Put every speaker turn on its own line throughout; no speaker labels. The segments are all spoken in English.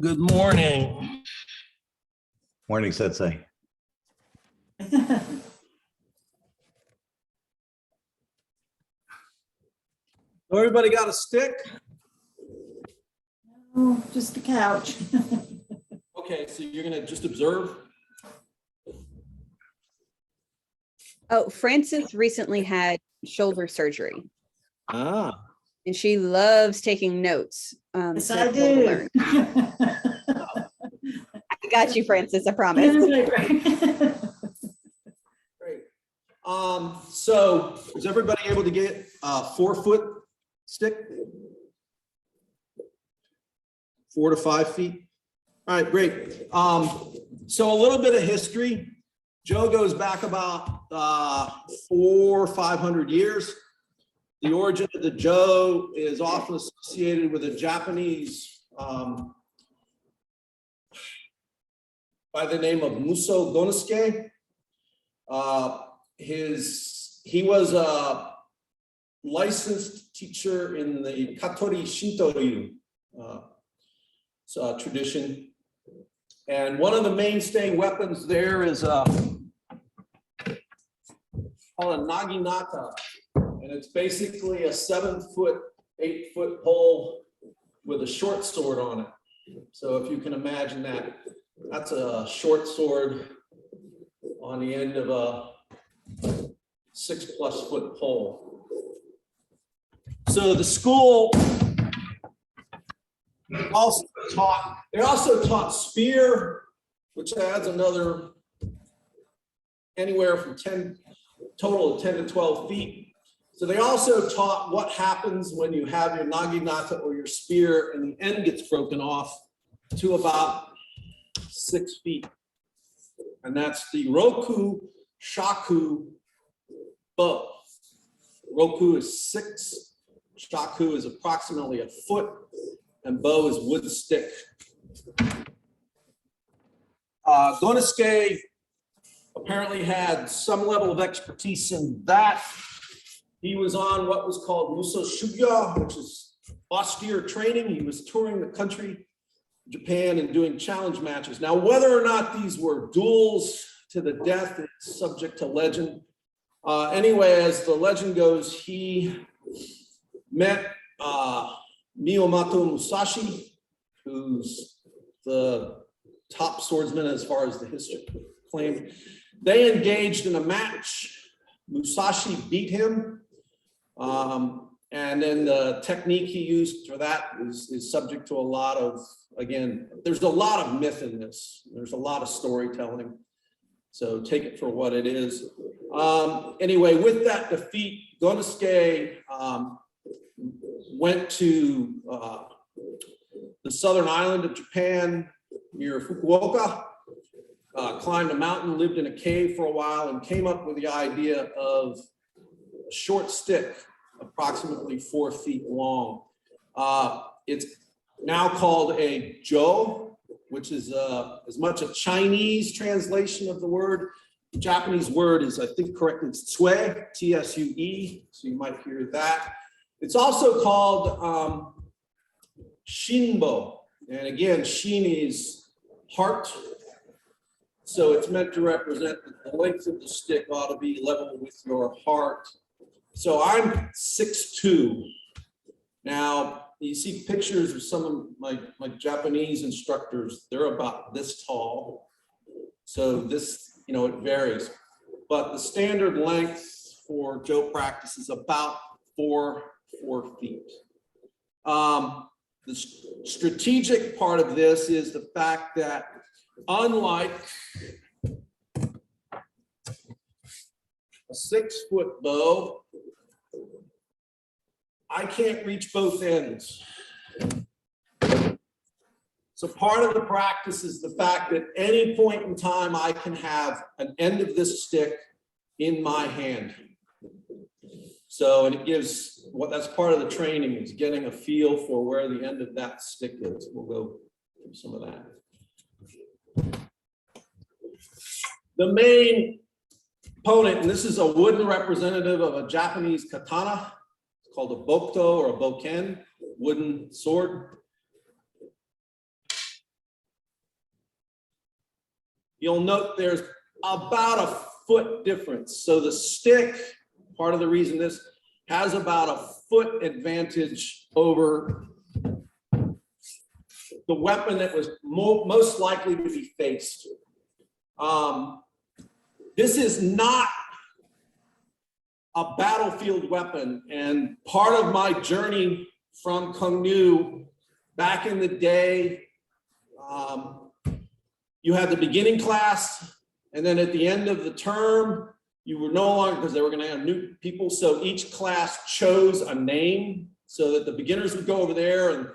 Good morning.
Morning, Sensei.
Everybody got a stick?
Oh, just a couch.
Okay, so you're gonna just observe?
Oh, Frances recently had shoulder surgery
Ah,
and she loves taking notes.
Yes,
so
I
it's cool to
do.
learn. I got you, Frances, I promise.
great. So is everybody able to get a 4-foot stick? 4 to 5 feet? All right, great. So a little bit of history. Joe goes back about 400 or 500 years. The origin of the Joe is often associated with a Japanese by the name of Muso Gonosuke. He was a licensed teacher in the Katori Shinto-ryu tradition. And one of the mainstay weapons there is called a naginata. And it's basically a 7-foot, 8-foot pole with a short sword on it. So if you can imagine that, that's a short sword on the end of a 6+ foot pole. So the school also taught spear, which adds another anywhere from total of 10 to 12 feet. So they also taught what happens when you have your naginata or your spear and the end gets broken off to about 6 feet. And that's the Roku Shaku bow. Roku is 6, Shaku is approximately a foot, and bow is wood stick. Gonosuke apparently had some level of expertise in that. He was on what was called Muso Shugya, which is austere training. He was touring the country, Japan, and doing challenge matches. Now, whether or not these were duels to the death is subject to legend. Anyway, as the legend goes, he met Miyamoto Musashi, who's the top swordsman as far as the history claimed. They engaged in a match. Musashi beat him. And then the technique he used for that is subject to a lot of, again, there's a lot of myth in this. There's a lot of storytelling. So take it for what it is. Anyway, with that defeat, Gonosuke went to the southern island of Japan near Fukuoka, climbed a mountain, lived in a cave for a while, and came up with the idea of a short stick, approximately 4 feet long. It's now called a jo, which is as much a Chinese translation of the word. The Japanese word is, I think correctly, it's tsue, T-S-U-E, so you might hear that. It's also called shinbo, and again, shin is heart, so it's meant to represent that the length of the stick ought to be level with your heart. So I'm 6'2". Now, you see pictures of some of my Japanese instructors, they're about this tall. So this, it varies. But the standard length for Jo practice is about 4 feet. The strategic part of this is the fact that unlike a 6-foot bow, I can't reach both ends. So part of the practice is the fact that any point in time I can have an end of this stick in my hand. So, and it gives, that's part of the training, is getting a feel for where the end of that stick is. We'll go through some of that. The main opponent, and this is a wooden representative of a Japanese katana, it's called a bokuto or a boken, wooden sword. you'll note there's about a foot difference. So the stick, part of the reason this has about a foot advantage over the weapon that was most likely to be faced. This is not a battlefield weapon, and part of my journey from Kung Nu back in the day, you had the beginning class, and then at the end of the term, you were no longer, because they were going to have new people, so each class chose a name so that the beginners would go over there, and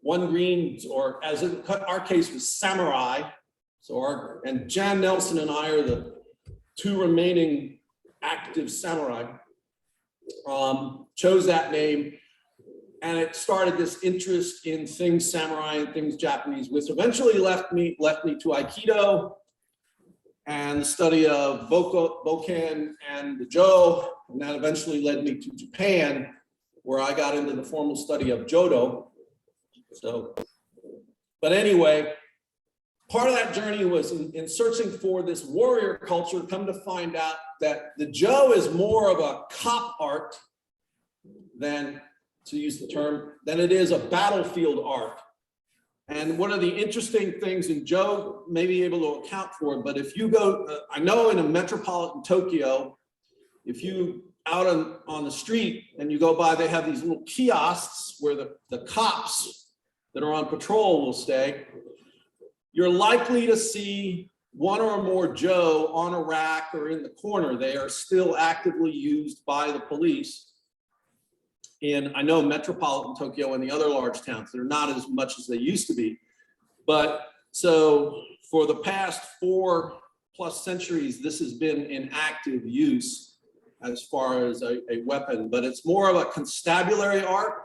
one green, or as in our case was samurai. So and Jan Nelson and I are the two remaining active samurai, chose that name, and it started this interest in things samurai and things Japanese, which eventually left me to Aikido and the study of Boken and the Jo, and that eventually led me to Japan, where I got into the formal study of Jodo. So, but anyway, part of that journey was in searching for this warrior culture, come to find out that the Jo is more of a cop art than, to use the term, than it is a battlefield art. And one of the interesting things, and Joe may be able to account for it, but if you go, I know in a metropolitan Tokyo, if you out on the street and you go by, they have these little kiosks where the cops that are on patrol will stay. You're likely to see one or more Jo on a rack or in the corner. They are still actively used by the police in, I know, metropolitan Tokyo and the other large towns. They're not as much as they used to be. But so for the past 4+ centuries, this has been in active use as far as a weapon, but it's more of a constabulary art.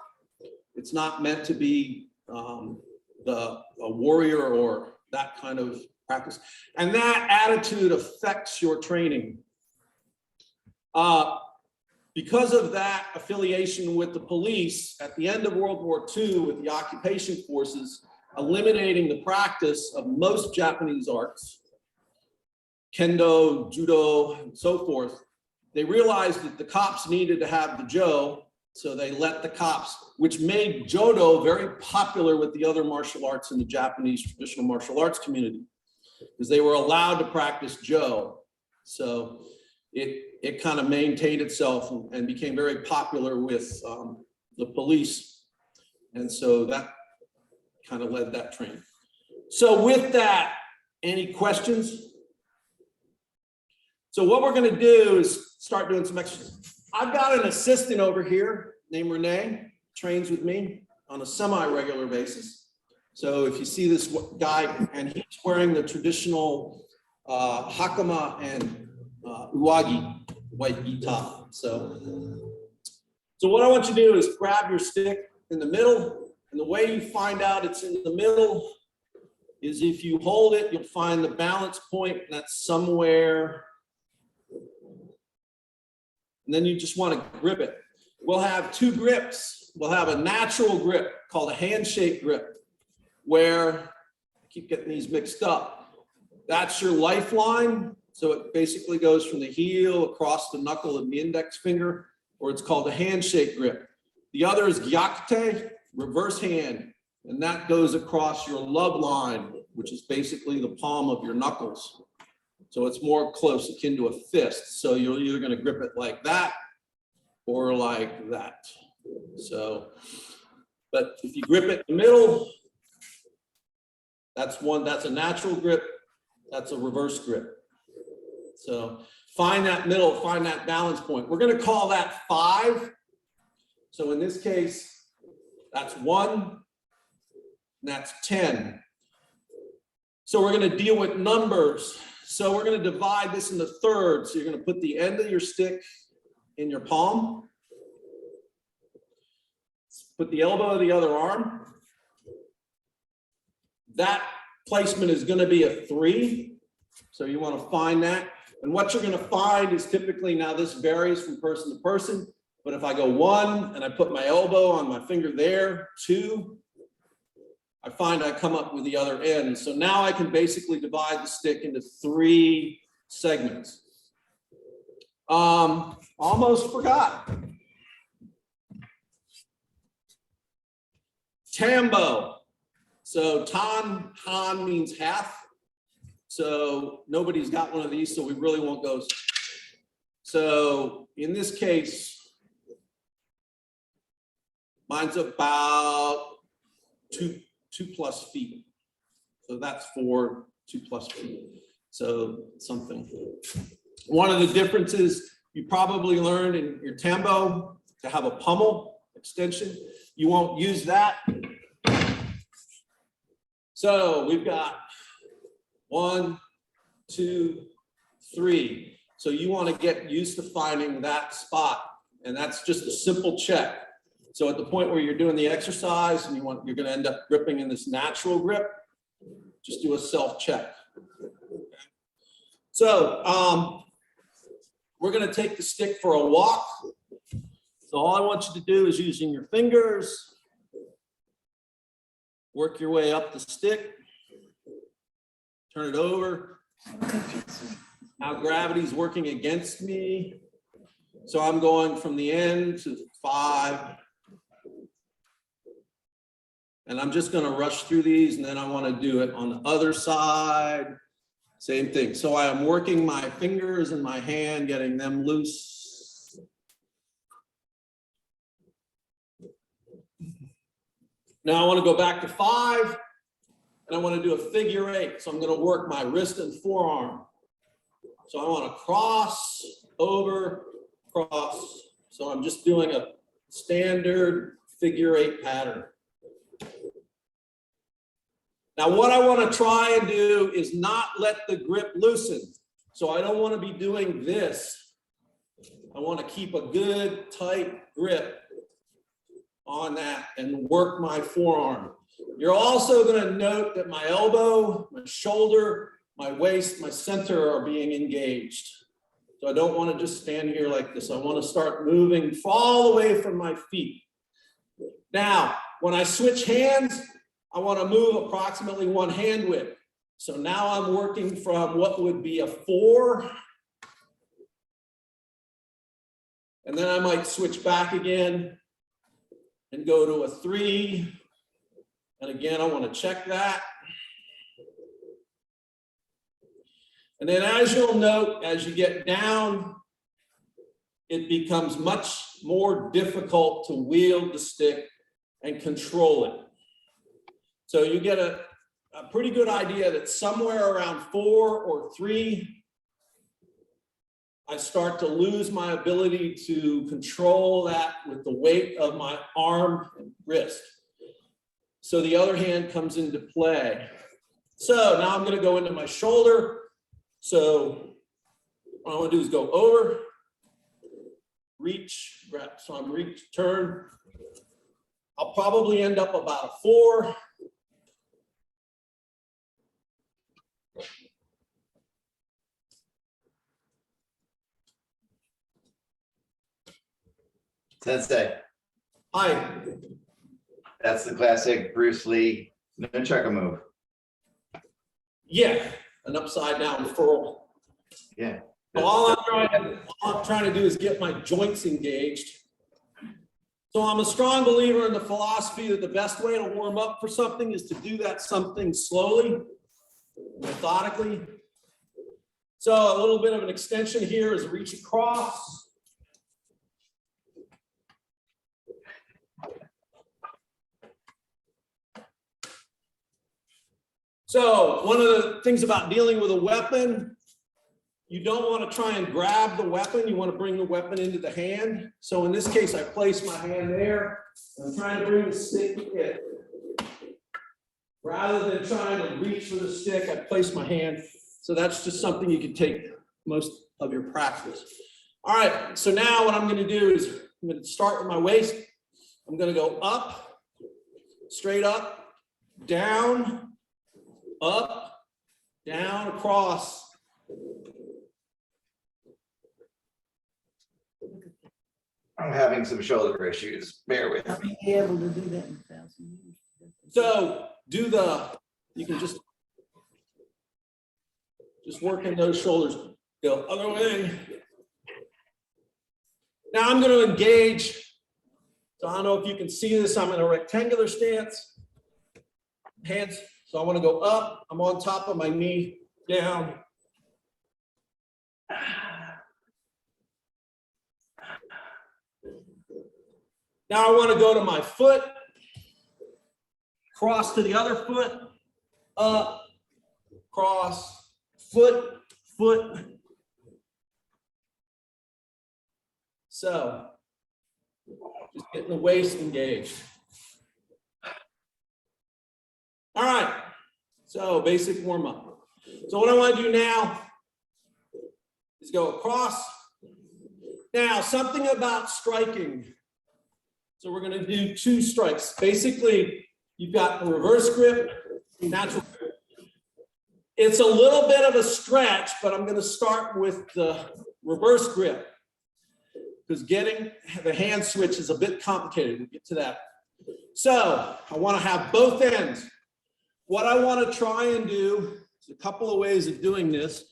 It's not meant to be a warrior or that kind of practice. And that attitude affects your training. Because of that affiliation with the police, at the end of World War II, with the occupation forces eliminating the practice of most Japanese arts, kendo, judo, and so forth, they realized that the cops needed to have the Jo, so they let the cops, which made Jodo very popular with the other martial arts in the Japanese traditional martial arts community, because they were allowed to practice Jo. So it kind of maintained itself and became very popular with the police. And so that kind of led that trend. So with that, any questions? So what we're going to do is start doing some exercises. I've got an assistant over here named Renee, trains with me on a semi-regular basis. So if you see this guy, and he's wearing the traditional hakama and uwagi, white gi top. So what I want you to do is grab your stick in the middle, and the way you find out it's in the middle is if you hold it, you'll find the balance point, and that's somewhere. And then you just want to grip it. We'll have two grips. We'll have a natural grip called a handshake grip, where I keep getting these mixed up. That's your lifeline. So it basically goes from the heel across the knuckle of the index finger, or it's called a handshake grip. The other is gyakute, reverse hand, and that goes across your love line, which is basically the palm of your knuckles. So it's more close, akin to a fist. So you're either going to grip it like that or like that. So, but if you grip it in the middle, that's a natural grip. That's a reverse grip. So find that middle, find that balance point. We're going to call that 5. So in this case, that's 1, and that's 10. So we're going to deal with numbers. So we're going to divide this into thirds. So you're going to put the end of your stick in your palm. Put the elbow of the other arm. That placement is going to be a 3. So you want to find that. And what you're going to find is typically, now this varies from person to person, but if I go 1 and I put my elbow on my finger there, 2, I find I come up with the other end. So now I can basically divide the stick into 3 segments. Almost forgot. Tambo. So han means half. So nobody's got one of these, so we really won't go. So in this case, mine's about 2+ feet. So that's 4 2+ feet. So something. One of the differences you probably learned in your tambo to have a pommel extension. You won't use that. So we've got 1, 2, 3. So you want to get used to finding that spot. And that's just a simple check. So at the point where you're doing the exercise and you're going to end up gripping in this natural grip, just do a self check. So we're going to take the stick for a walk. So all I want you to do is using your fingers, work your way up the stick, turn it over. Now gravity's working against me. So I'm going from the end to 5. And I'm just going to rush through these, and then I want to do it on the other side. Same thing. So I am working my fingers and my hand, getting them loose. Now I want to go back to 5, and I want to do a figure 8. So I'm going to work my wrist and forearm. So I want to cross, over, cross. So I'm just doing a standard figure 8 pattern. Now what I want to try and do is not let the grip loosen. So I don't want to be doing this. I want to keep a good tight grip on that and work my forearm. You're also going to note that my elbow, my shoulder, my waist, my center are being engaged. So I don't want to just stand here like this. I want to start moving all the way from my feet. Now, when I switch hands, I want to move approximately 1 hand width. So now I'm working from what would be a 4. And then I might switch back again and go to a 3. And again, I want to check that. And then as you'll note, as you get down, it becomes much more difficult to wield the stick and control it. So you get a pretty good idea that somewhere around 4 or 3, I start to lose my ability to control that with the weight of my arm and wrist. So the other hand comes into play. So now I'm going to go into my shoulder. So what I want to do is go over, reach, grab. So I'm reach, turn. I'll probably end up about a 4.
Sensei,
Hi.
that's the classic Bruce Lee nunchaku move.
Yeah, an upside down furl.
Yeah.
So all I'm trying to do is get my joints engaged. So I'm a strong believer in the philosophy that the best way to warm up for something is to do that something slowly, methodically. So a little bit of an extension here is reach across. So one of the things about dealing with a weapon, you don't want to try and grab the weapon. You want to bring the weapon into the hand. So in this case, I place my hand there. I'm trying to bring the stick in. Rather than trying to reach for the stick, I place my hand. So that's just something you can take most of your practice. All right, so now what I'm going to do is I'm going to start with my waist. I'm going to go up, straight up, down, up, down, across.
I'm having some shoulder issues. Bear with
I'll
me.
be able to do that in 1,000 years.
So do you can just work in those shoulders, go other way. Now I'm going to engage. So I don't know if you can see this. I'm in a rectangular stance. Hands. So I want to go up. I'm on top of my knee, down. Now I want to go to my foot, cross to the other foot, up, cross, foot, foot. So just getting the waist engaged. All right, so basic warm up. So what I want to do now is go across. Now, something about striking. So we're going to do 2 strikes. Basically, you've got a reverse grip, natural grip. It's a little bit of a stretch, but I'm going to start with the reverse grip because getting the hand switch is a bit complicated. We'll get to that. So I want to have both ends. What I want to try and do is a couple of ways of doing this.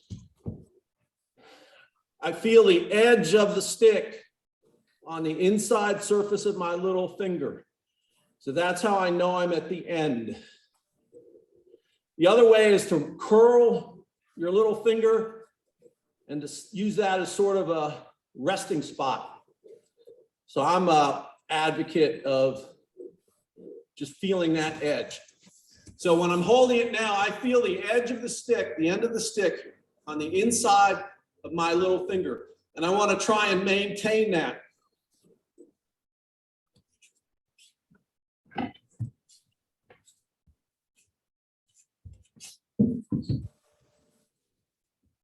I feel the edge of the stick on the inside surface of my little finger. So that's how I know I'm at the end. The other way is to curl your little finger and to use that as sort of a resting spot. So I'm an advocate of just feeling that edge. So when I'm holding it now, I feel the edge of the stick, the end of the stick on the inside of my little finger. And I want to try and maintain that.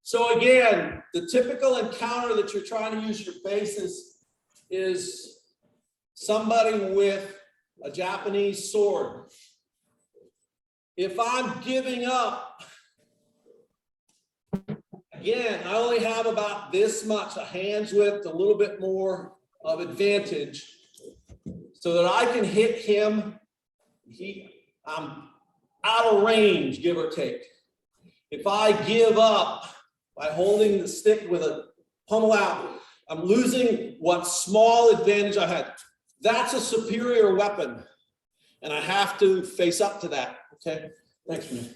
So again, the typical encounter that you're trying to use your bases is somebody with a Japanese sword. If I'm giving up, again, I only have about this much, a hand's width, a little bit more of advantage so that I can hit him. I'm out of range, give or take. If I give up by holding the stick with a pummel out, I'm losing what small advantage I had. That's a superior weapon, and I have to face up to that. Okay, thanks, man.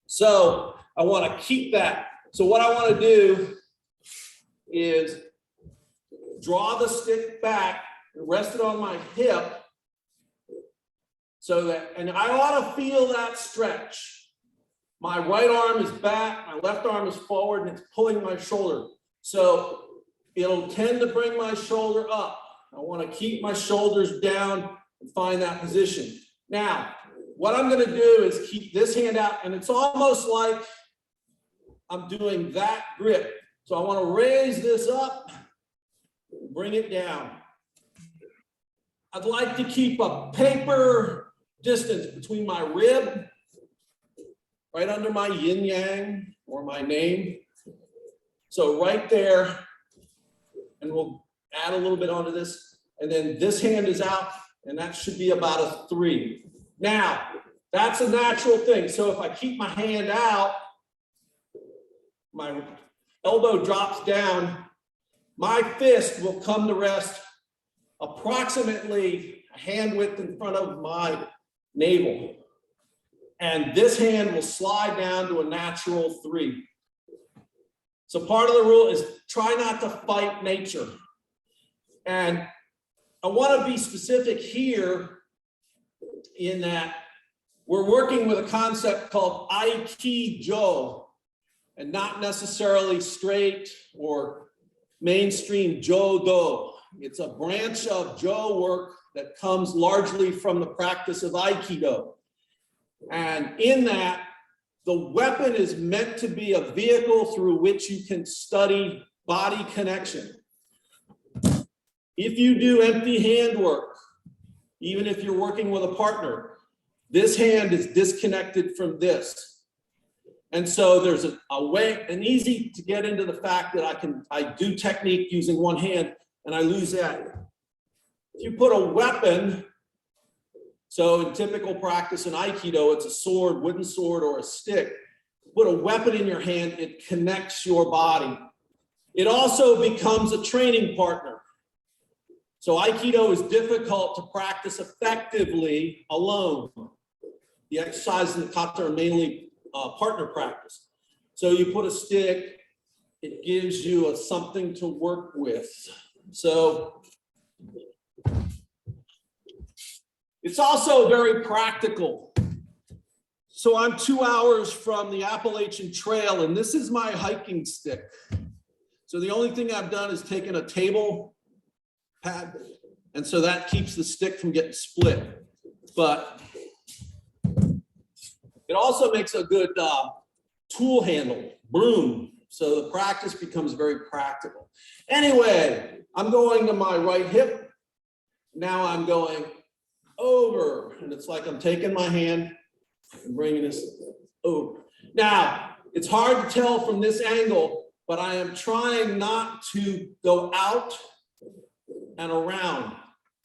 So I want to keep that. So what I want to do is draw the stick back and rest it on my hip so that, and I ought to feel that stretch. My right arm is back, my left arm is forward, and it's pulling my shoulder. So it'll tend to bring my shoulder up. I want to keep my shoulders down and find that position. Now, what I'm going to do is keep this hand out, and it's almost like I'm doing that grip. So I want to raise this up, bring it down. I'd like to keep a paper distance between my rib, right under my yin yang or my name. So right there, and we'll add a little bit onto this. And then this hand is out, and that should be about a 3. Now, that's a natural thing. So if I keep my hand out, my elbow drops down, my fist will come to rest approximately a hand width in front of my navel. And this hand will slide down to a natural 3. So part of the rule is try not to fight nature. And I want to be specific here in that we're working with a concept called Aikido, and not necessarily straight or mainstream Jodo. It's a branch of Jo work that comes largely from the practice of Aikido. And in that, the weapon is meant to be a vehicle through which you can study body connection. If you do empty hand work, even if you're working with a partner, this hand is disconnected from this. And so there's a way, and easy to get into the fact that I do technique using one hand and I lose that. If you put a weapon So in typical practice in Aikido, it's a sword, wooden sword, or a stick. Put a weapon in your hand, it connects your body. It also becomes a training partner. So Aikido is difficult to practice effectively alone. The exercises in the kata are mainly partner practice. So you put a stick, it gives you something to work with. So it's also very practical. So I'm 2 hours from the Appalachian Trail, and this is my hiking stick. So the only thing I've done is taken a table pad, and so that keeps the stick from getting split. But it also makes a good tool handle, broom. So the practice becomes very practical. Anyway, I'm going to my right hip. Now I'm going over, and it's like I'm taking my hand and bringing this over. Now, it's hard to tell from this angle, but I am trying not to go out and around.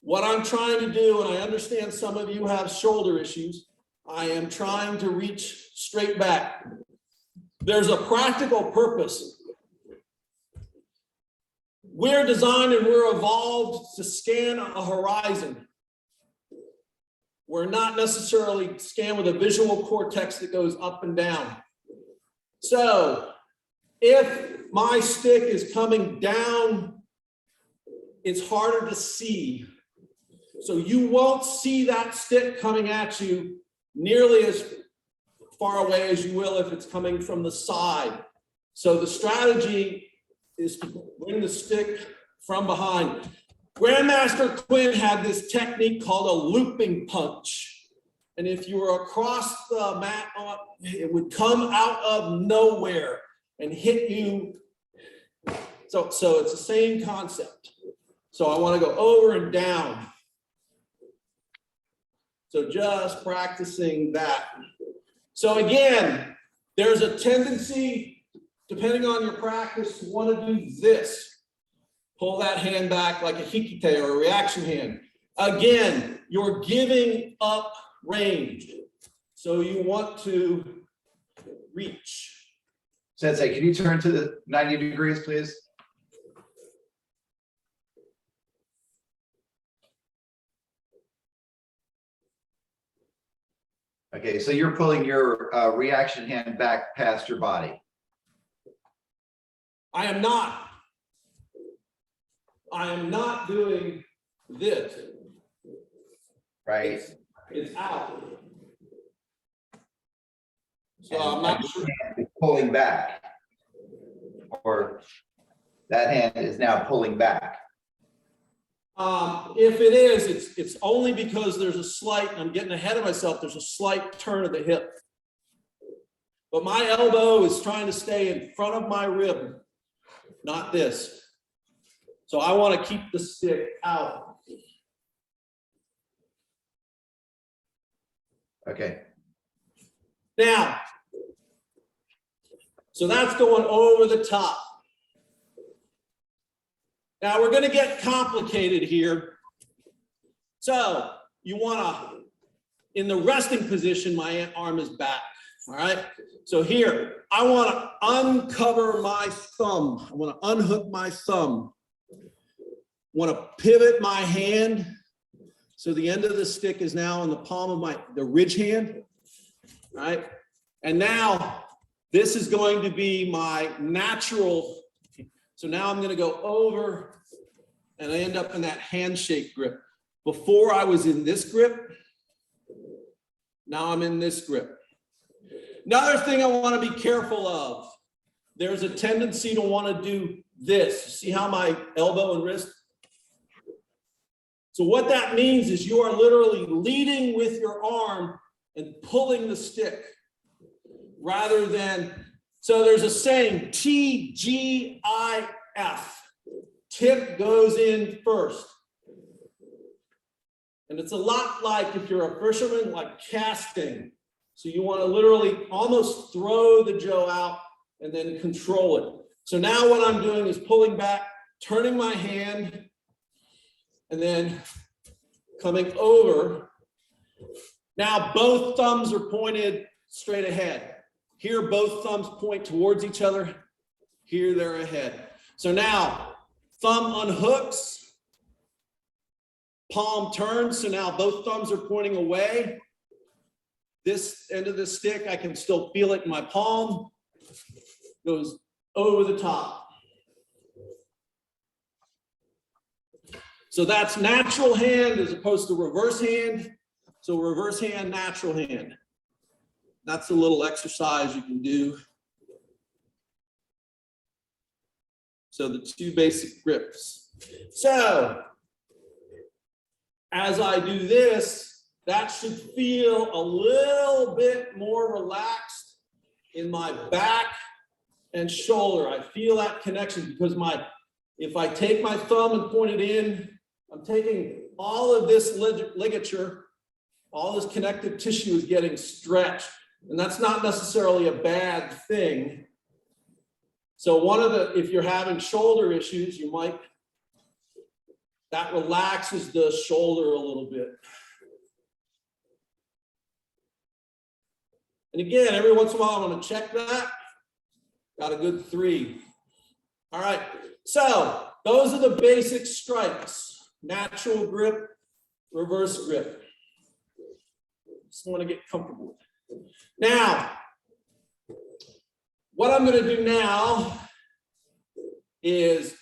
What I'm trying to do, and I understand some of you have shoulder issues, I am trying to reach straight back. There's a practical purpose. We're designed and we're evolved to scan a horizon. We're not necessarily scanned with a visual cortex that goes up and down. So if my stick is coming down, it's harder to see. So you won't see that stick coming at you nearly as far away as you will if it's coming from the side. So the strategy is to bring the stick from behind. Grandmaster Quinn had this technique called a looping punch. And if you were across the mat, it would come out of nowhere and hit you. So it's the same concept. So I want to go over and down. So just practicing that. So again, there's a tendency, depending on your practice, to want to do this. Pull that hand back like a hikite or a reaction hand. Again, you're giving up range. So you want to reach.
Sensei, can you turn to the 90 degrees, please? Okay, so you're pulling your reaction hand back past your body.
I am not doing this.
Right?
It's out. So I'm not sure.
Pulling back. Or that hand is now pulling back.
If it is, it's only because there's a slight, I'm getting ahead of myself, there's a slight turn of the hip. But my elbow is trying to stay in front of my rib, not this. So I want to keep the stick out.
Okay.
Now, so that's going over the top. Now we're going to get complicated here. So you want to, in the resting position, my arm is back. All right. So here, I want to uncover my thumb. I want to unhook my thumb. Want to pivot my hand. So the end of the stick is now in the palm of the ridge hand. All right. And now this is going to be my natural. So now I'm going to go over and I end up in that handshake grip. Before I was in this grip, now I'm in this grip. Another thing I want to be careful of, there's a tendency to want to do this. See how my elbow and wrist? So what that means is you are literally leading with your arm and pulling the stick rather than, so there's a saying, TGIF, tip goes in first. And it's a lot like if you're a fisherman, like casting. So you want to literally almost throw the joe out and then control it. So now what I'm doing is pulling back, turning my hand, and then coming over. Now both thumbs are pointed straight ahead. Here, both thumbs point towards each other. Here, they're ahead. So now, thumb unhooks, palm turns. So now both thumbs are pointing away. This end of the stick, I can still feel it in my palm. Goes over the top. So that's natural hand as opposed to reverse hand. So reverse hand, natural hand. That's a little exercise you can do. So the two basic grips. So as I do this, that should feel a little bit more relaxed in my back and shoulder. I feel that connection because if I take my thumb and point it in, I'm taking all of this ligature, all this connective tissue is getting stretched. And that's not necessarily a bad thing. So if you're having shoulder issues, that relaxes the shoulder a little bit. And again, every once in a while, I'm going to check that. Got a good 3. All right. So those are the basic strikes. Natural grip, reverse grip. Just want to get comfortable with it. Now, what I'm going to do now is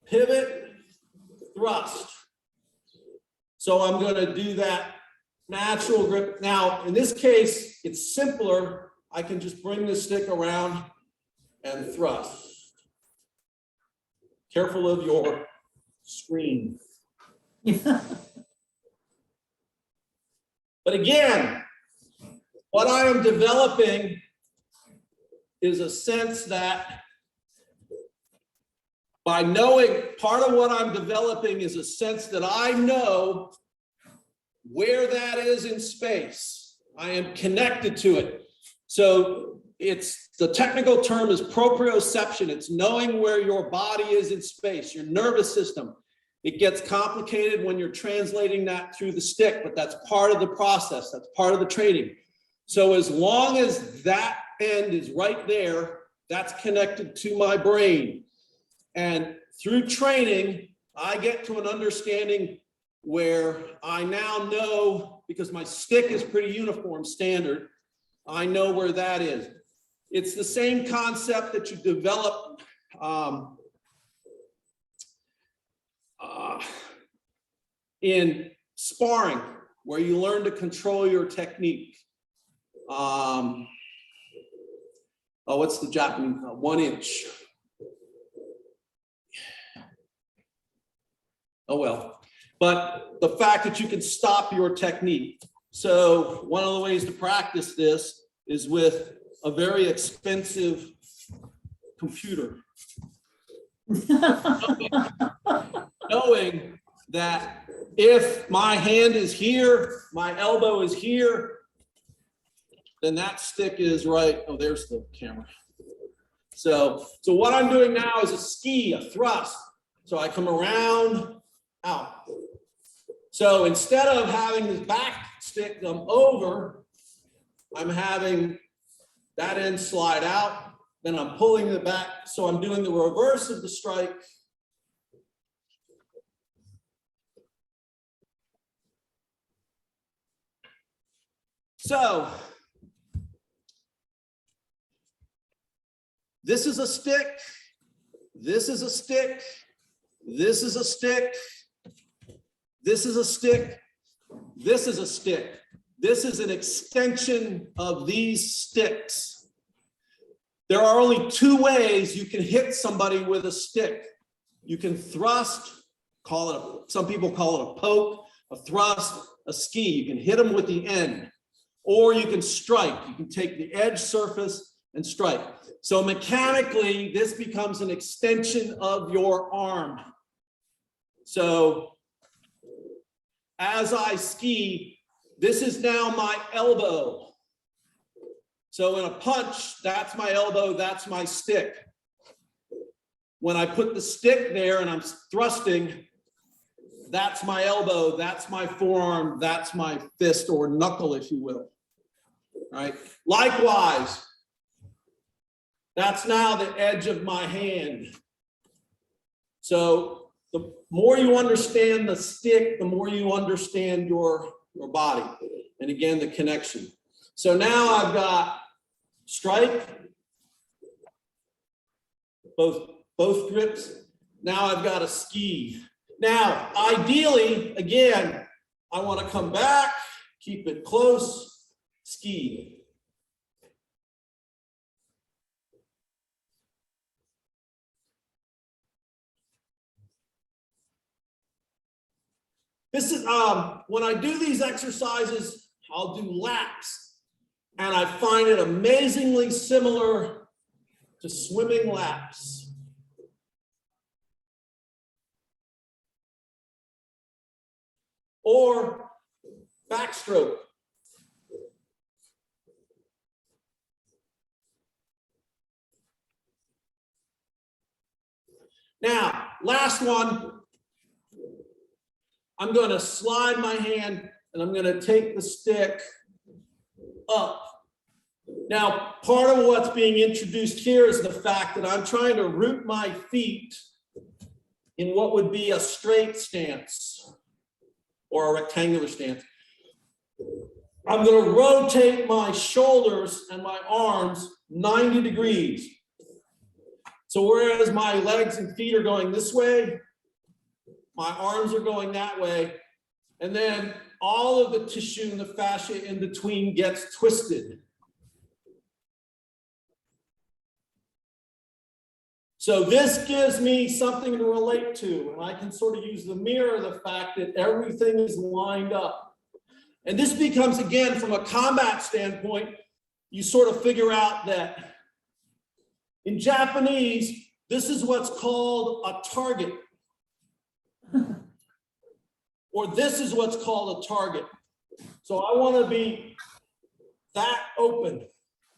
pivot, thrust. So I'm going to do that natural grip. Now, in this case, it's simpler. I can just bring the stick around and thrust. Careful of your screen. But again, what I am developing is a sense that by knowing, part of what I'm developing is a sense that I know where that is in space. I am connected to it. So the technical term is proprioception. It's knowing where your body is in space, your nervous system. It gets complicated when you're translating that through the stick, but that's part of the process. That's part of the training. So as long as that end is right there, that's connected to my brain. And through training, I get to an understanding where I now know, because my stick is pretty uniform, standard, I know where that is. It's the same concept that you develop in sparring, where you learn to control your technique. What's the Japanese? 1 inch. Oh well, but the fact that you can stop your technique. So one of the ways to practice this is with a very expensive computer. Knowing that if my hand is here, my elbow is here, then that stick is right. Oh, there's the camera. So what I'm doing now is a ski, a thrust. So I come around, out. So instead of having this back stick come over, I'm having that end slide out, then I'm pulling it back. So I'm doing the reverse of the strike. So this is a stick, this is a stick, this is a stick, this is a stick, this is a stick. This is an extension of these sticks. There are only 2 ways you can hit somebody with a stick. You can thrust, some people call it a poke, a thrust, a ski. You can hit them with the end, or you can strike. You can take the edge surface and strike. So mechanically, this becomes an extension of your arm. So as I ski, this is now my elbow. So in a punch, that's my elbow, that's my stick. When I put the stick there and I'm thrusting, That's my elbow, that's my forearm, that's my fist or knuckle, if you will. All right. Likewise, that's now the edge of my hand. So the more you understand the stick, the more you understand your body. And again, the connection. So now I've got strike, both grips. Now I've got a ski. Now, ideally, again, I want to come back, keep it close, ski. This is, when I do these exercises, I'll do laps, and I find it amazingly similar to swimming laps. Or backstroke. Now, last one. I'm going to slide my hand and I'm going to take the stick up. Now, part of what's being introduced here is the fact that I'm trying to root my feet in what would be a straight stance or a rectangular stance. I'm going to rotate my shoulders and my arms 90 degrees. So whereas my legs and feet are going this way, my arms are going that way, and then all of the tissue and the fascia in between gets twisted. So this gives me something to relate to, and I can sort of use the mirror the fact that everything is lined up. And this becomes, again, from a combat standpoint, you sort of figure out that in Japanese, this is what's called a target. Or this is what's called a target. So I want to be that open,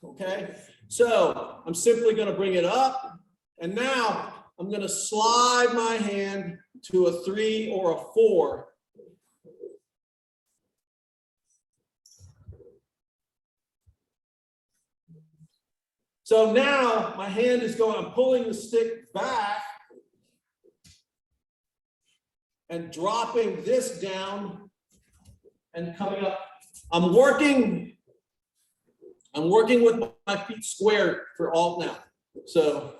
okay? So I'm simply going to bring it up, and now I'm going to slide my hand to a 3 or a 4. So now my hand is going, I'm pulling the stick back and dropping this down and coming up. I'm working with my feet squared for alt now. So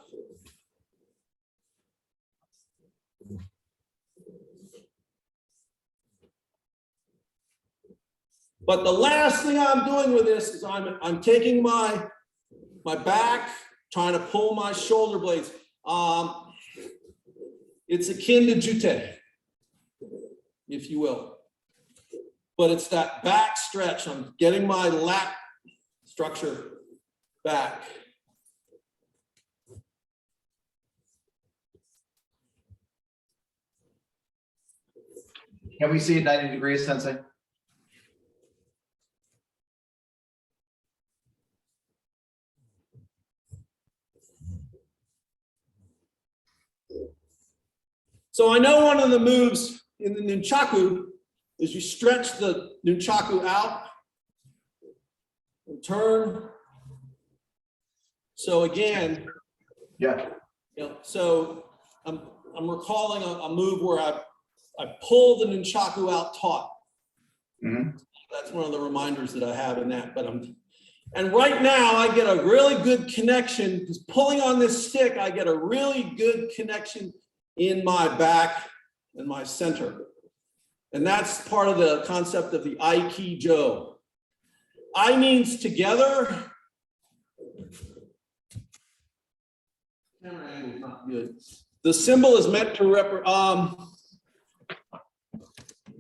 but the last thing I'm doing with this is I'm taking my back, trying to pull my shoulder blades. It's akin to jute, if you will. But it's that back stretch. I'm getting my lat structure back.
Can we see it 90 degrees, Sensei?
So I know one of the moves in the nunchaku is you stretch the nunchaku out and turn. So again,
Yeah.
So I'm recalling a move where I pull the nunchaku out taut.
Mm-hmm.
That's one of the reminders that I have in that. And right now I get a really good connection because pulling on this stick, I get a really good connection in my back and my center. And that's part of the concept of the Aikido. I means together. Camera angle is not good. The symbol is meant to represent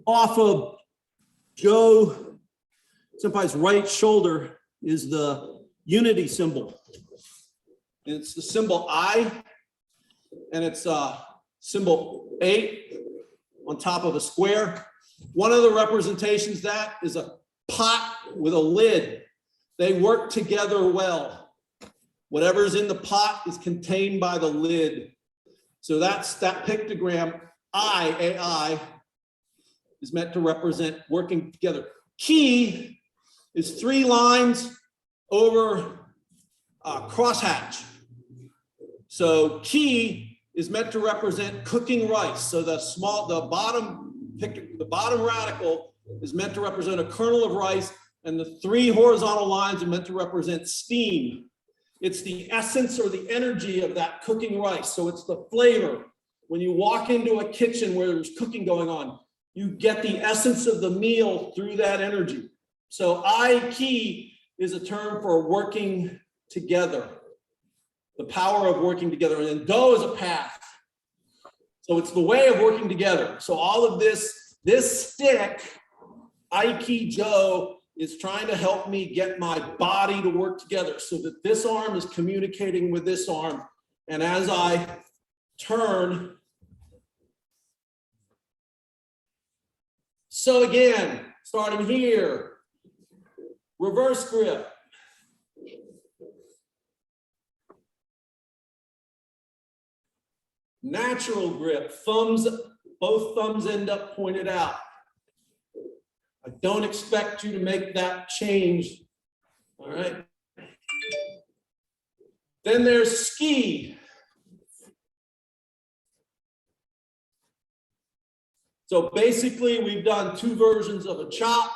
off of Joe Senpai's right shoulder is the unity symbol. And it's the symbol I, and it's symbol 8 on top of a square. One of the representations that is a pot with a lid. They work together well. Whatever's in the pot is contained by the lid. So that's that pictogram, AI, is meant to represent working together. Ki is 3 lines over crosshatch. So ki is meant to represent cooking rice. So the bottom radical is meant to represent a kernel of rice, and the 3 horizontal lines are meant to represent steam. It's the essence or the energy of that cooking rice. So it's the flavor. When you walk into a kitchen where there's cooking going on, you get the essence of the meal through that energy. So I-Ki is a term for working together, the power of working together. And then Do is a path. So it's the way of working together. So all of this stick, I-Ki Jo, is trying to help me get my body to work together so that this arm is communicating with this arm. And as I turn, so again, starting here, reverse grip. Natural grip, both thumbs end up pointed out. I don't expect you to make that change, all right? Then there's ski. So basically we've done 2 versions of a chop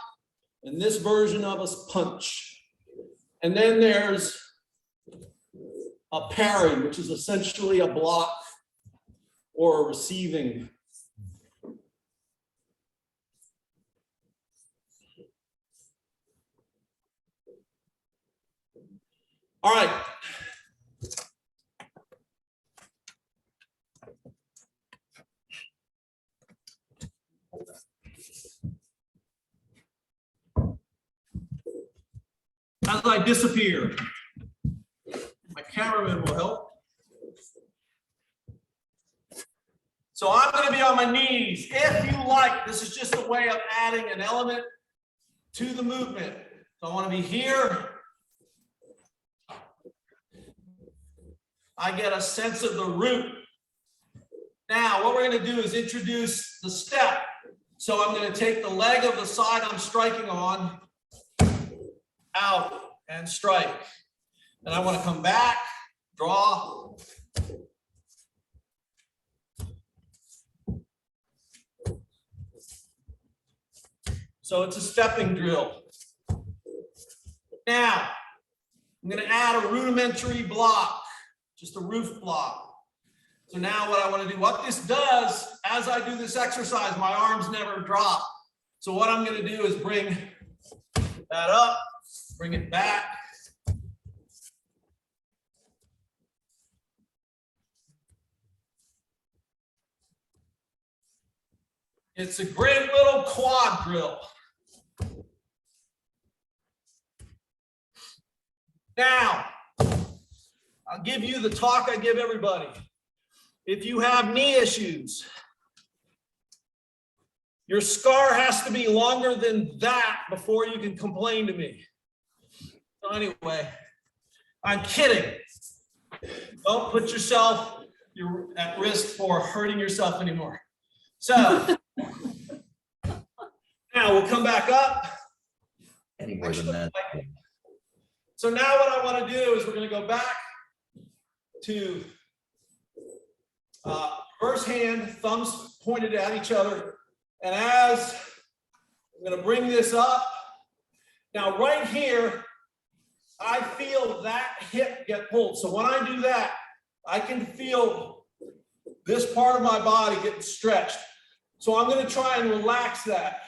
and this version of a punch. And then there's a parry, which is essentially a block or a receiving. All right. As I disappear, my cameraman will help. So I'm going to be on my knees. If you like, this is just a way of adding an element to the movement. So I want to be here. I get a sense of the root. Now, what we're going to do is introduce the step. So I'm going to take the leg of the side I'm striking on out and strike. And I want to come back, draw. So it's a stepping drill. Now, I'm going to add a rudimentary block. Just a roof block. So now what I want to do, what this does, as I do this exercise, my arms never drop. So what I'm going to do is bring that up, bring it back. It's a great little quad drill. Now, I'll give you the talk I give everybody. If you have knee issues, your scar has to be longer than that before you can complain to me. So anyway, I'm kidding. Don't put yourself, you're at risk for hurting yourself anymore. So now we'll come back up.
Any more than that.
So now what I want to do is we're going to go back to reverse hand, thumbs pointed at each other. And as I'm going to bring this up, now right here, I feel that hip get pulled. So when I do that, I can feel this part of my body getting stretched. So I'm going to try and relax that.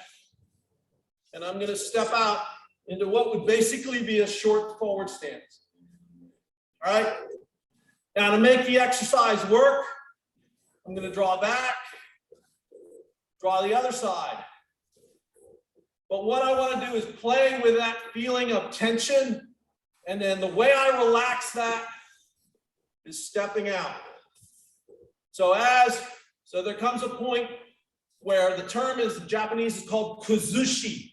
And I'm going to step out into what would basically be a short forward stance. All right. Now to make the exercise work, I'm going to draw back, draw the other side. But what I want to do is play with that feeling of tension. And then the way I relax that is stepping out. So there comes a point where the term is, in Japanese, is called kuzushi.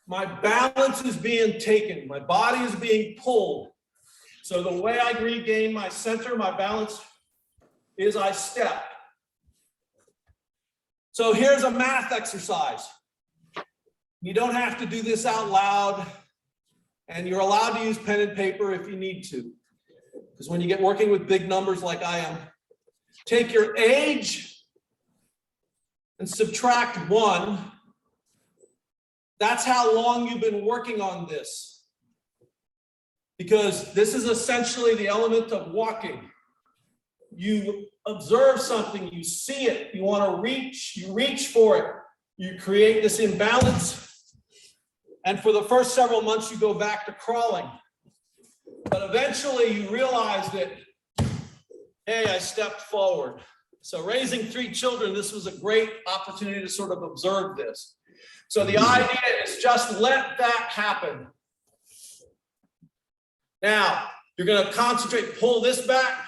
My balance is being taken. My body is being pulled. So the way I regain my center, my balance, is I step. So here's a math exercise. You don't have to do this out loud, and you're allowed to use pen and paper if you need to. Because when you get working with big numbers like I am, take your age and subtract 1. That's how long you've been working on this. Because this is essentially the element of walking. You observe something, you see it, you want to reach, you reach for it, you create this imbalance. And for the first several months, you go back to crawling. But eventually you realize that, hey, I stepped forward. So raising 3 children, this was a great opportunity to sort of observe this. So the idea is just let that happen. Now, you're going to concentrate, pull this back,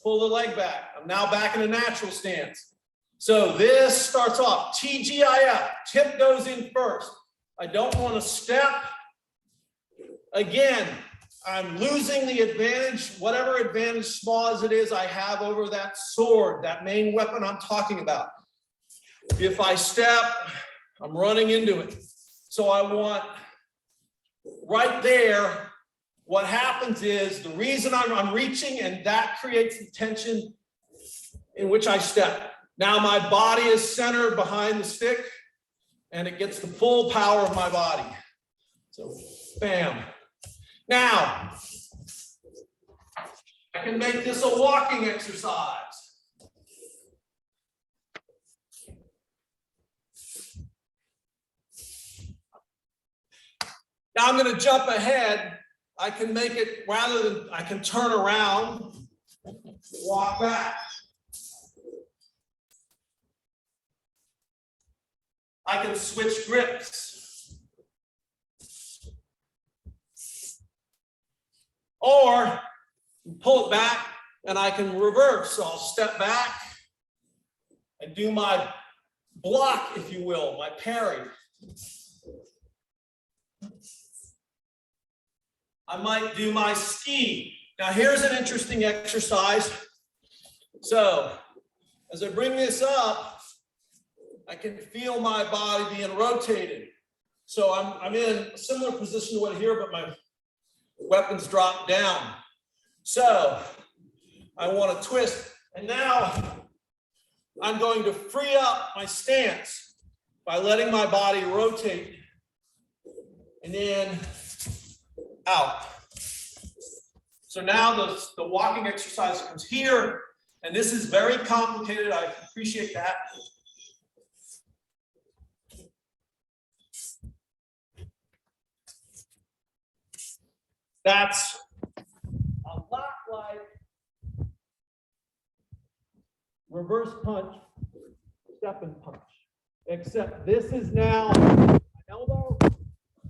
pull the leg back. I'm now back in a natural stance. So this starts off, TGIF, tip goes in first. I don't want to step. Again, I'm losing the advantage, whatever advantage, small as it is, I have over that sword, that main weapon I'm talking about. If I step, I'm running into it. So I want right there. What happens is the reason I'm reaching, and that creates the tension in which I step. Now my body is centered behind the stick, and it gets the full power of my body. So, bam. Now, I can make this a walking exercise. Now I'm going to jump ahead. I can make it, rather than, I can turn around, walk back. I can switch grips. Or pull it back and I can reverse. So I'll step back and do my block, if you will, my parry. I might do my ski. Now here's an interesting exercise. So as I bring this up, I can feel my body being rotated. So I'm in a similar position to what here, but my weapons drop down. So I want to twist, and now I'm going to free up my stance by letting my body rotate and then out. So now the walking exercise comes here, and this is very complicated. I appreciate that. That's a lot like reverse punch, step and punch, except this is now my elbow,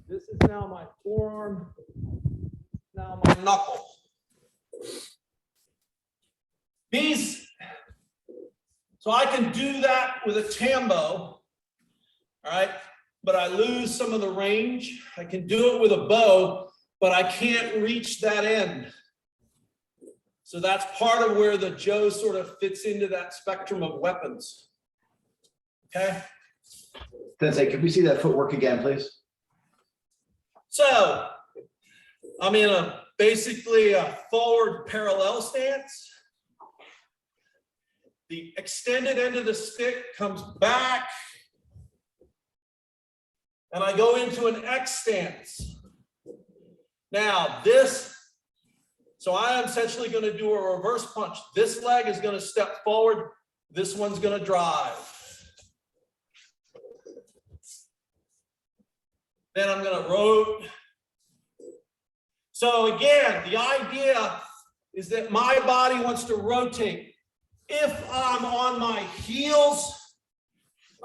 this is now my forearm, now my knuckle. So I can do that with a tambo, all right, but I lose some of the range. I can do it with a bow, but I can't reach that end. So that's part of where the Joe sort of fits into that spectrum of weapons. Okay.
Sensei, can we see that footwork again, please?
So I'm in basically a forward parallel stance. The extended end of the stick comes back, and I go into an X stance. Now so I am essentially going to do a reverse punch. This leg is going to step forward. This one's going to drive. Then I'm going to rotate. So again, the idea is that my body wants to rotate. If I'm on my heels,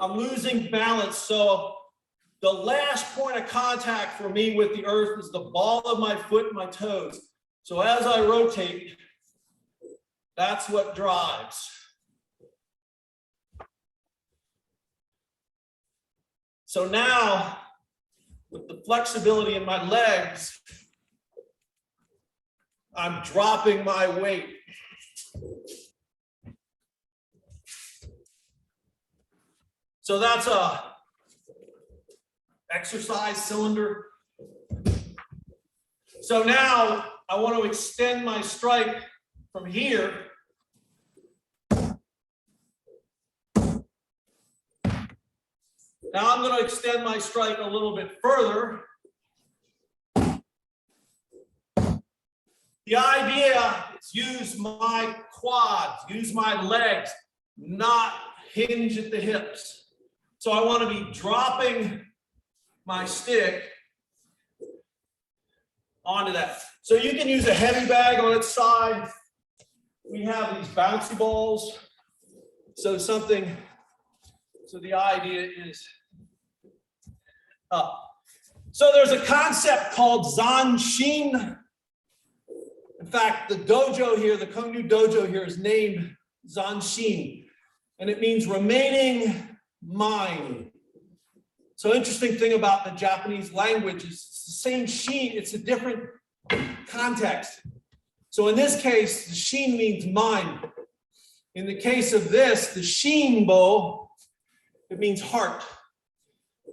I'm losing balance. So the last point of contact for me with the earth is the ball of my foot and my toes. So as I rotate, that's what drives. So now, with the flexibility in my legs, I'm dropping my weight. So that's exercise cylinder. So now I want to extend my strike from here. Now I'm going to extend my strike a little bit further. The idea is use my quads, use my legs, not hinge at the hips. So I want to be dropping my stick onto that. So you can use a heavy bag on its side. We have these bouncy balls. So the idea is up. So there's a concept called Zanshin. In fact, the dojo here, the Kung Fu dojo here is named Zanshin, and it means remaining mind. So interesting thing about the Japanese language is it's the same shin, it's a different context. So in this case, the shin means mind. In the case of this, the shinbo, it means heart.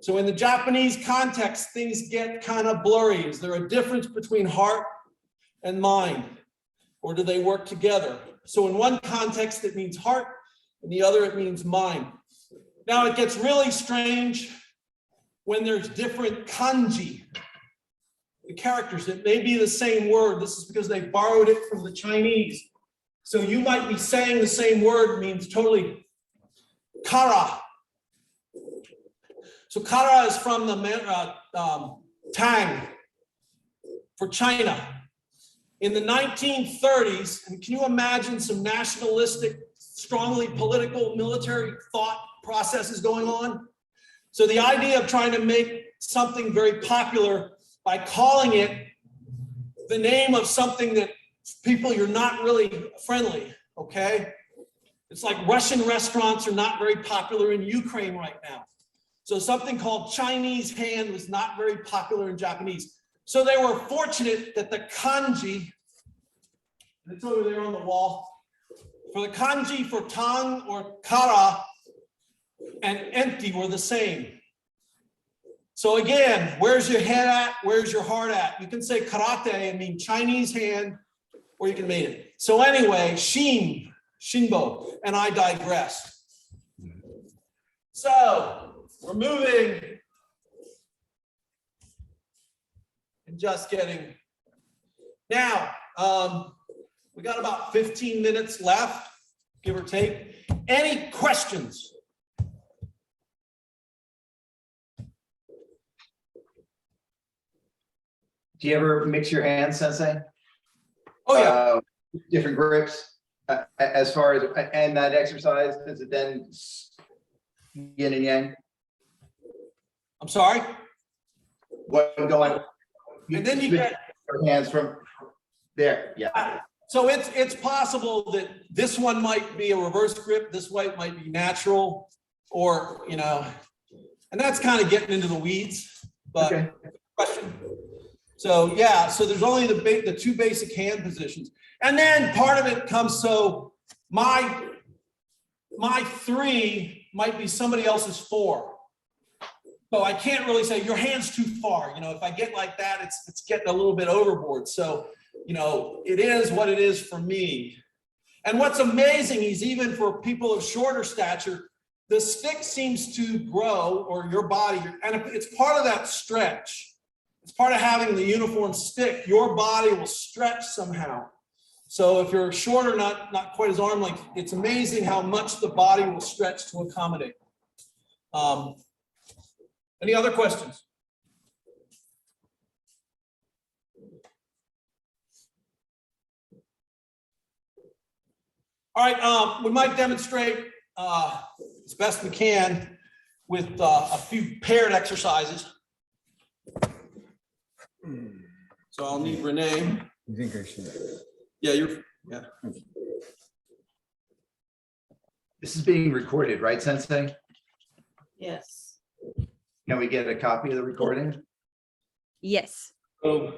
So in the Japanese context, things get kind of blurry. Is there a difference between heart and mind, or do they work together? So in one context, it means heart, in the other, it means mind. Now it gets really strange when there's different kanji, the characters. It may be the same word. This is because they borrowed it from the Chinese. So you might be saying the same word means totally kara. So kara is from the Tang for China. In the 1930s, and can you imagine some nationalistic, strongly political, military thought processes going on? So the idea of trying to make something very popular by calling it the name of something that people you're not really friendly, okay? It's like Russian restaurants are not very popular in Ukraine right now. So something called Chinese hand was not very popular in Japanese. So they were fortunate that the kanji, it's over there on the wall, for the kanji for tang or kara and empty were the same. So again, where's your head at? Where's your heart at? You can say karate and mean Chinese hand, or you can mean it. So anyway, shinbo, and I digress. So we're moving and just getting. Now, we got about 15 minutes left, give or take. Any questions?
Do you ever mix your hands, Sensei?
Oh, yeah.
Different grips, as far as, and that exercise, is it then yin and yang?
I'm sorry?
What going?
And then you get
your hands from there, yeah.
So it's possible that this one might be a reverse grip, this one might be natural, or, you know, and that's kind of getting into the weeds, but
Okay.
question. So yeah, so there's only the two basic hand positions. And then part of it comes, so my 3 might be somebody else's 4. So I can't really say your hand's too far. You know, if I get like that, it's getting a little bit overboard. So, you know, it is what it is for me. And what's amazing is even for people of shorter stature, the stick seems to grow, or your body, and it's part of that stretch. It's part of having the uniform stick. Your body will stretch somehow. So if you're shorter, not quite as arm length, it's amazing how much the body will stretch to accommodate. Any other questions? All right, we might demonstrate as best we can with a few paired exercises. So I'll need Renee.
You think I should?
Yeah, yeah.
This is being recorded, right, Sensei?
Yes.
Can we get a copy of the recording?
Yes.
So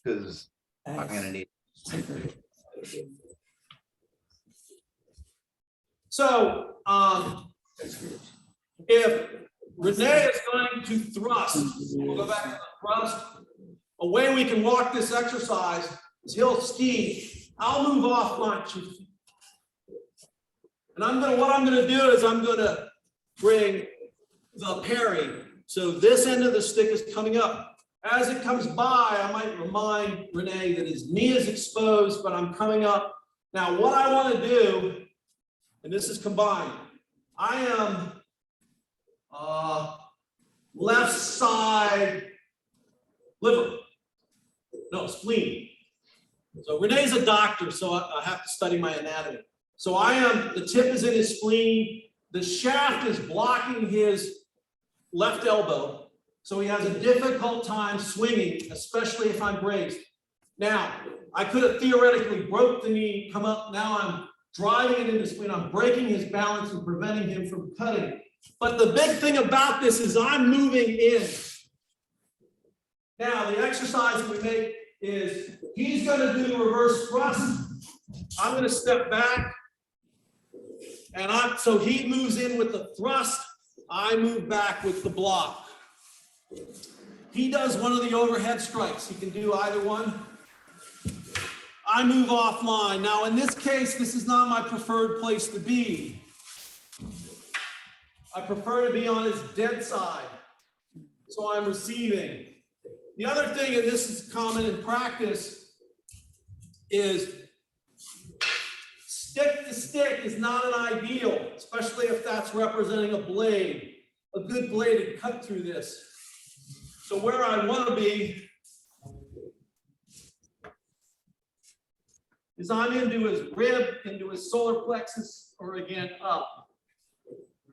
Because I'm gonna need.
So, if Renee is going to thrust. We'll go back to the thrust. A way we can walk this exercise is he'll ski. I'll move off my 2 feet. And what I'm gonna do is I'm gonna bring the parry. So this end of the stick is coming up. As it comes by, I might remind Renee that his knee is exposed, but I'm coming up. Now, what I want to do, and this is combined, I am left side liver, no, spleen. So Renee's a doctor, so I have to study my anatomy. So the tip is in his spleen, the shaft is blocking his left elbow, so he has a difficult time swinging, especially if I'm braced. Now, I could have theoretically broke the knee, come up, now I'm driving it into spleen, I'm breaking his balance and preventing him from cutting. But the big thing about this is I'm moving in. Now, the exercise that we make is he's going to do the reverse thrust. I'm going to step back. And so he moves in with the thrust. I move back with the block. He does one of the overhead strikes. He can do either one. I move offline. Now, in this case, this is not my preferred place to be. I prefer to be on his dead side. So I'm receiving. The other thing, and this is common in practice, is stick to stick is not an ideal, especially if that's representing a blade. A good blade to cut through this. So where I want to be is I'm into his rib, into his solar plexus, or again, up.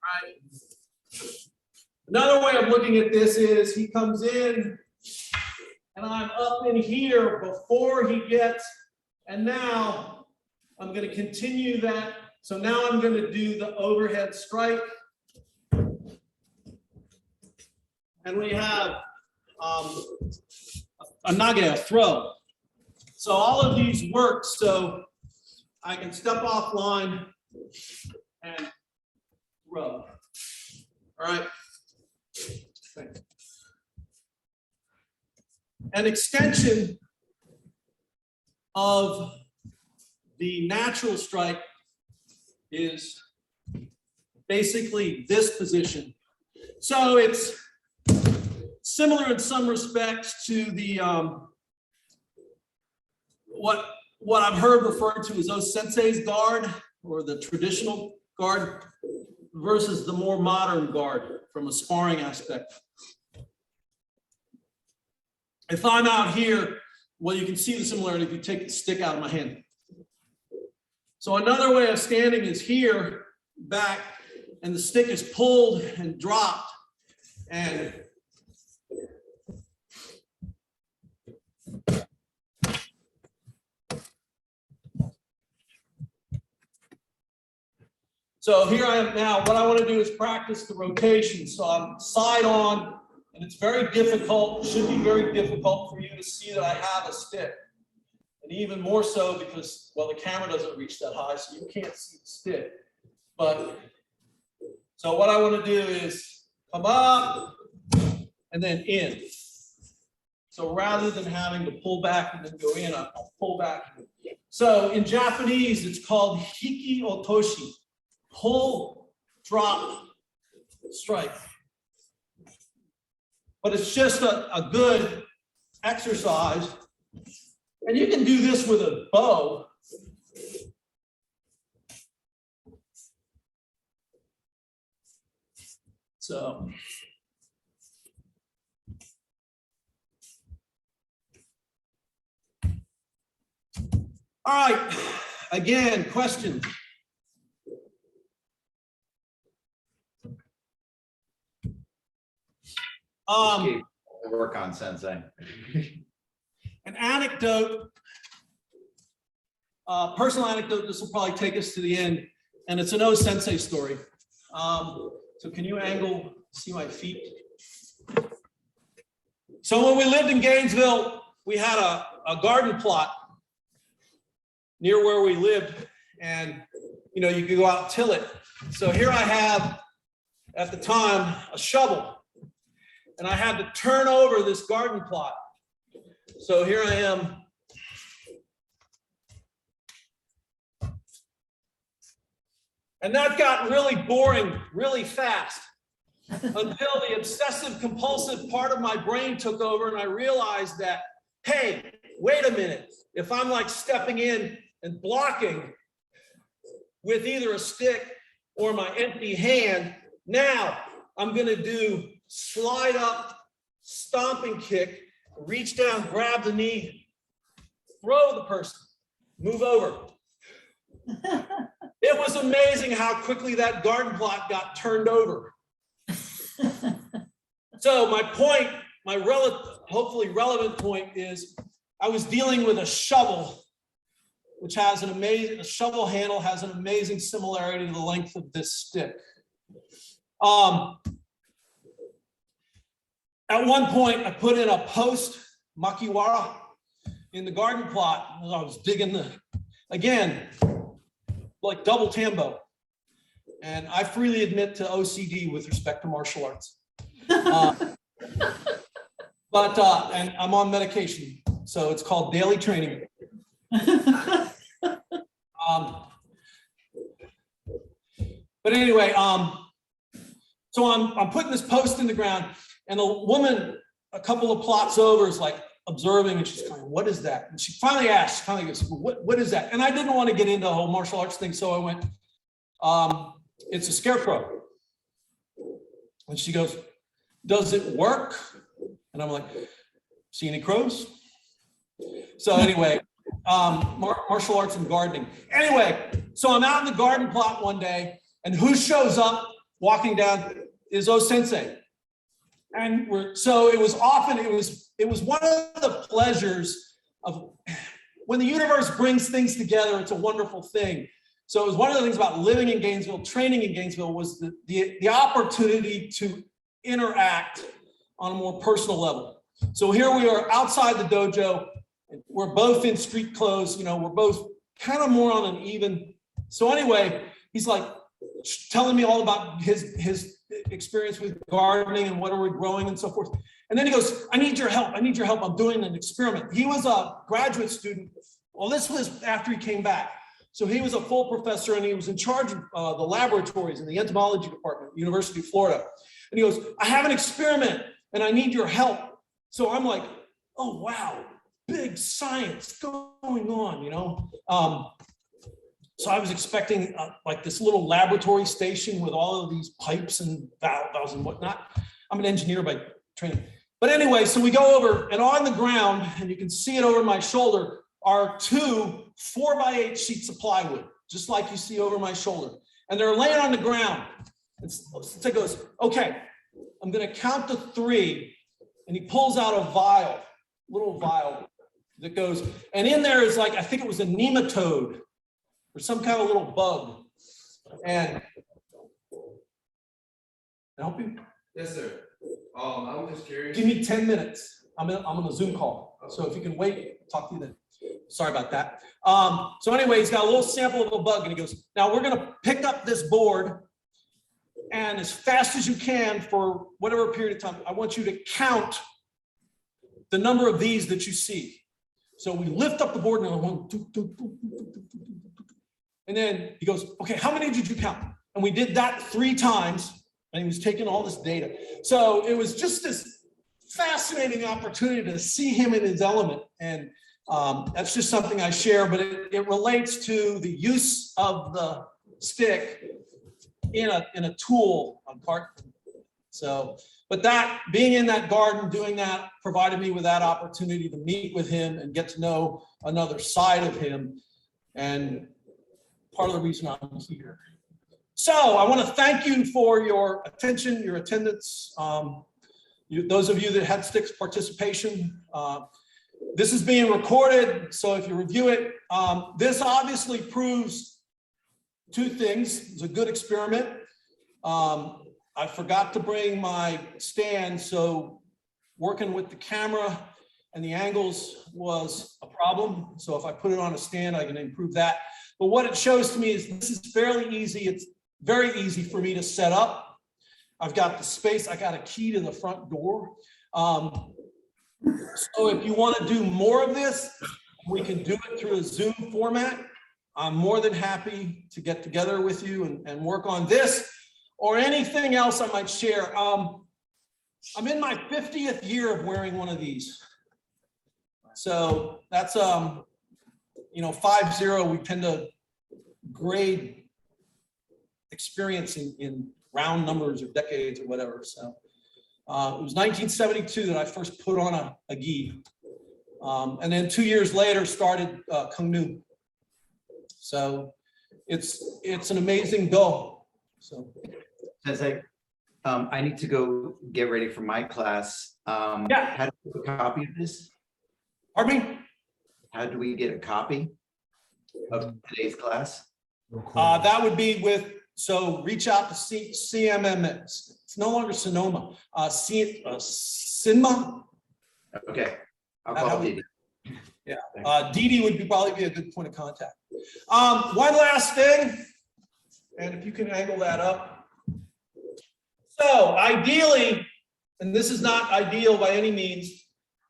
Right. Another way of looking at this is he comes in and I'm up in here before he gets, and now I'm going to continue that. So now I'm going to do the overhead strike. And we have a nage, a throw. So all of these work, so I can step offline and throw. All right. Thanks. An extension of the natural strike is basically this position. So it's similar in some respects to the what I've heard referred to as O-sensei's guard, or the traditional guard, versus the more modern guard from a sparring aspect. If I'm out here, well, you can see the similarity if you take the stick out of my hand. So another way of standing is here, back, and the stick is pulled and dropped, and so here I am now. What I want to do is practice the rotation. So I'm side on, and it's very difficult, should be very difficult for you to see that I have a stick. And even more so because, well, the camera doesn't reach that high, so you can't see the stick. But, so what I want to do is come up and then in. So rather than having to pull back and then go in, I'll pull back. So in Japanese, it's called hiki otoshi. Pull, drop, strike. But it's just a good exercise. And you can do this with a bow. So. All right, again, question.
Work on sensei.
An anecdote, personal anecdote, this will probably take us to the end, and it's an O-sensei story. So can you angle, see my feet? So when we lived in Gainesville, we had a garden plot near where we lived, and you know, you could go out and till it. So here I have at the time, a shovel. And I had to turn over this garden plot. So here I am. And that got really boring really fast until the obsessive compulsive part of my brain took over and I realized that, hey, wait a minute. If I'm like stepping in and blocking with either a stick or my empty hand, now I'm going to do slide up, stomping kick, reach down, grab the knee, throw the person, move over. It was amazing how quickly that garden plot got turned over. So my point, my hopefully relevant point is I was dealing with a shovel, which has a shovel handle has an amazing similarity to the length of this stick. At one point, I put in a post makiwara in the garden plot. I was digging again, like double tambo. And I freely admit to OCD with respect to martial arts. And I'm on medication, so it's called daily training. But anyway, so I'm putting this post in the ground, and the woman a couple of plots over is like observing, and she's going, "What is that?" And she finally asked, goes, "What is that?" And I didn't want to get into the whole martial arts thing, so I went, "It's a scarecrow." And she goes, "Does it work?" And I'm like, "See any crows?" So anyway, martial arts and gardening. Anyway, so I'm out in the garden plot one day, and who shows up walking down is O Sensei. And it was one of the pleasures of when the universe brings things together, it's a wonderful thing. So it was one of the things about living in Gainesville, training in Gainesville, was the opportunity to interact on a more personal level. So here we are outside the dojo. We're both in street clothes, we're both kind of more on an even. So anyway, he's like telling me all about his experience with gardening and what are we growing and so forth. And then he goes, I need your help. I'm doing an experiment. He was a graduate student. Well, this was after he came back. So he was a full professor and he was in charge of the laboratories in the entomology department, University of Florida. And he goes, I have an experiment and I need your help. So I'm like, oh, wow, big science going on, So I was expecting like this little laboratory station with all of these pipes and valves and whatnot. I'm an engineer by training. But anyway, so we go over, and on the ground, and you can see it over my shoulder, are 2 4x8 sheets of plywood, just like you see over my shoulder. And they're laying on the ground. And Sensei goes, okay, I'm going to count to 3. And he pulls out a little vial that goes, and in there is like, I think it was a nematode or some kind of little bug. And help you?
Yes, sir. I'm just curious.
Give me 10 minutes. I'm on a Zoom call. So if you can wait, I'll talk to you then. Sorry about that. So anyway, he's got a little sample of a bug and he goes, now we're going to pick up this board and as fast as you can for whatever period of time, I want you to count the number of these that you see. So we lift up the board and one, two, two, two, and then he goes, okay, how many did you count? And we did that 3 times and he was taking all this data. So it was just this fascinating opportunity to see him in his element. And that's just something I share, but it relates to the use of the stick in a tool on part. So, but that being in that garden, doing that provided me with that opportunity to meet with him and get to know another side of him. And part of the reason I'm here. So I want to thank you for your attention, your attendance. Those of you that had sticks participation. This is being recorded, so if you review it, this obviously proves 2 things. It's a good experiment. I forgot to bring my stand, so working with the camera and the angles was a problem. So if I put it on a stand, I can improve that. But what it shows to me is this is fairly easy. It's very easy for me to set up. I've got the space, I got a key to the front door. So if you want to do more of this, we can do it through a Zoom format. I'm more than happy to get together with you and work on this or anything else I might share. I'm in my 50th year of wearing one of these. So that's, 5-0, we tend to grade experience in round numbers or decades or whatever. So it was 1972 that I first put on a gi. And then 2 years later started Kung Nu. So it's an amazing goal. So
Sensei, I need to go get ready for my class.
Yeah.
How do we get a copy of this?
pardon me?
How do we get a copy of today's class?
That would be so reach out to CMMX. It's no longer Sonoma. Cinema.
Okay, I'll call Didi.
Didi would probably be a good point of contact. One last thing, and if you can angle that up. So ideally, and this is not ideal by any means,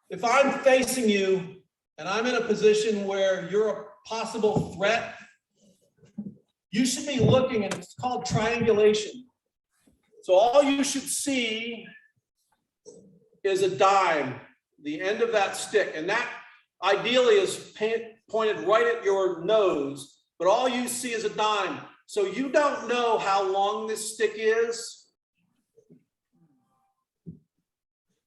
if I'm facing you and I'm in a position where you're a possible threat, you should be looking, and it's called triangulation. So all you should see is a dime, the end of that stick, and that ideally is pointed right at your nose, but all you see is a dime. So you don't know how long this stick is.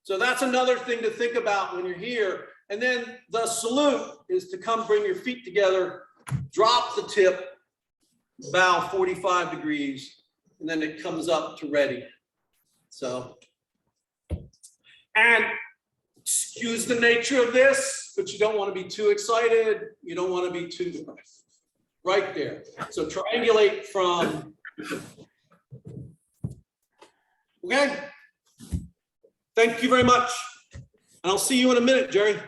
So that's another thing to think about when you're here. And then the salute is to come bring your feet together, drop the tip, bow 45 degrees, and then it comes up to ready. So, and excuse the nature of this, but you don't want to be too excited. You don't want to be too right there. So triangulate from, okay? Thank you very much. And I'll see you in a minute, Jerry.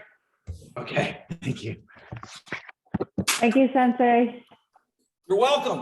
Okay, thank you.
Thank you, Sensei.
You're welcome.